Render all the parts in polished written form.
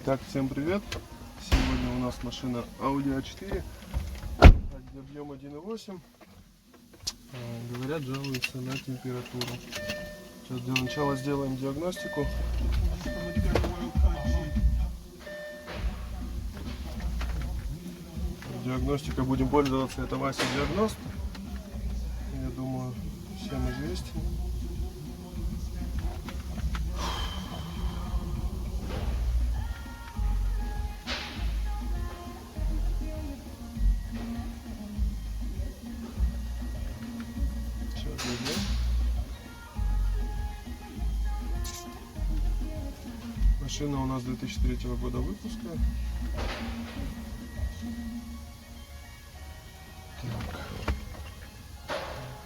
Так, всем привет! Сегодня у нас машина Audi A4, объем 1.8. Говорят, жалуются на температуру. Сейчас для начала сделаем диагностику. Диагностика будем пользоваться, это Вася Диагност. Я думаю, всем известен. Сейчас зайдем. Машина у нас 2003 года выпуска. Так.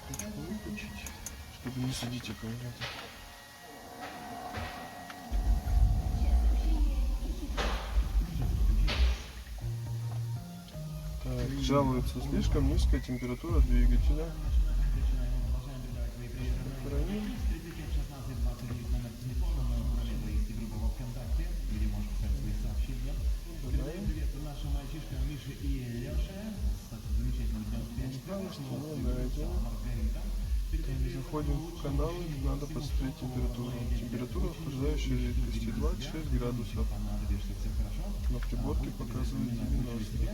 Ручку выключить, чтобы не сидеть аккумулятор. Так, жалуется слишком низкая температура двигателя. Заходим в каналы, надо посмотреть температуру. Температура охлаждающей жидкости 26 градусов. На приборке показывает 90.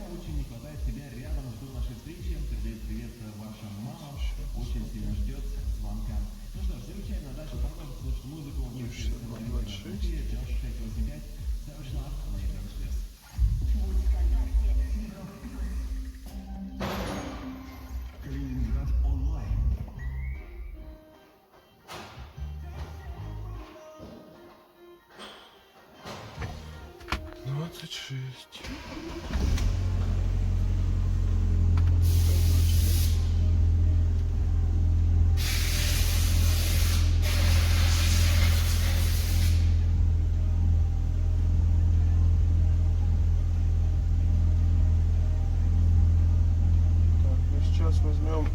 Сейчас возьмем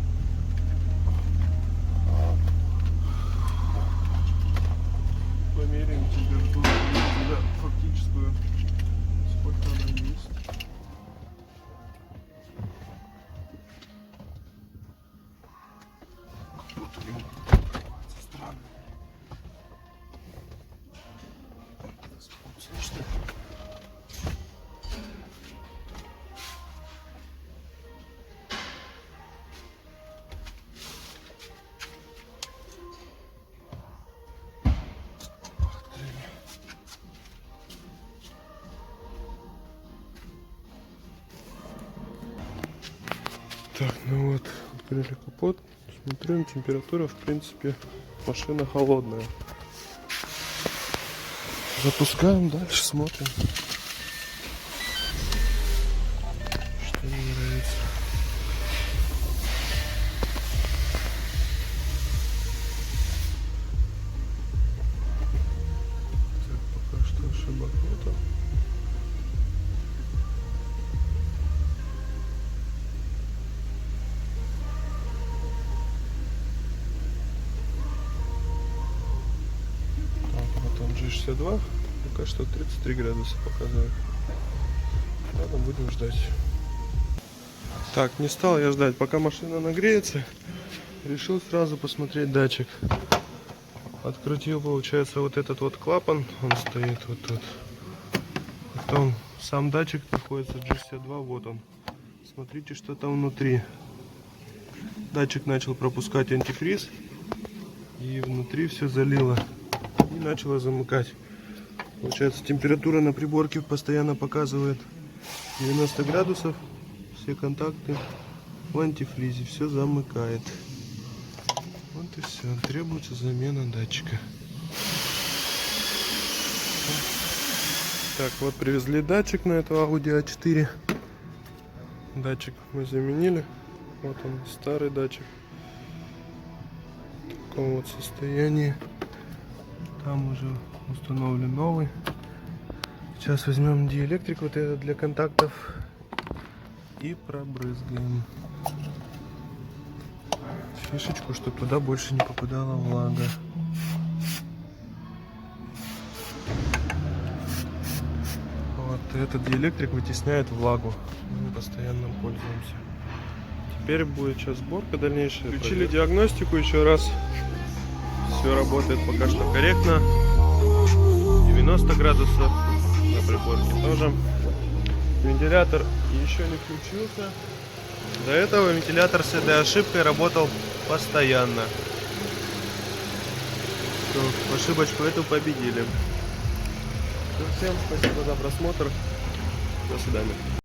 померяем температуру двигателя фактическую, сколько она есть. Тут ему странно. Слышно? Так, ну вот, открыли капот, смотрим, температура, в принципе, машина холодная. Запускаем, дальше смотрим, что мне нравится. Так, пока что ошибок нету. G62, пока что 33 градуса показывает. Ладно, будем ждать. Так, не стал я ждать, пока машина нагреется. Решил сразу посмотреть датчик. Открутил, получается, вот этот вот клапан, он стоит вот тут. Потом сам датчик находится G62, вот он. Смотрите, что там внутри. Датчик начал пропускать антифриз, и внутри все залило. И начала замыкать. Получается, температура на приборке постоянно показывает 90 градусов. Все контакты в антифризе, все замыкает. Вот и все. Требуется замена датчика. Так, вот привезли датчик на эту Audi A4. Датчик мы заменили. Вот он, старый датчик. В таком вот состоянии. Там уже установлен новый. Сейчас возьмем диэлектрик вот этот для контактов и пробрызгаем фишечку, чтобы туда больше не попадала влага. Вот этот диэлектрик вытесняет влагу. Мы постоянно им пользуемся. Теперь будет сейчас сборка дальнейшая. Включили диагностику еще раз. Все работает пока что корректно. 90 градусов на приборке тоже. Вентилятор еще не включился. До этого вентилятор с этой ошибкой работал постоянно. Все, ошибочку эту победили. Всем спасибо за просмотр. До свидания.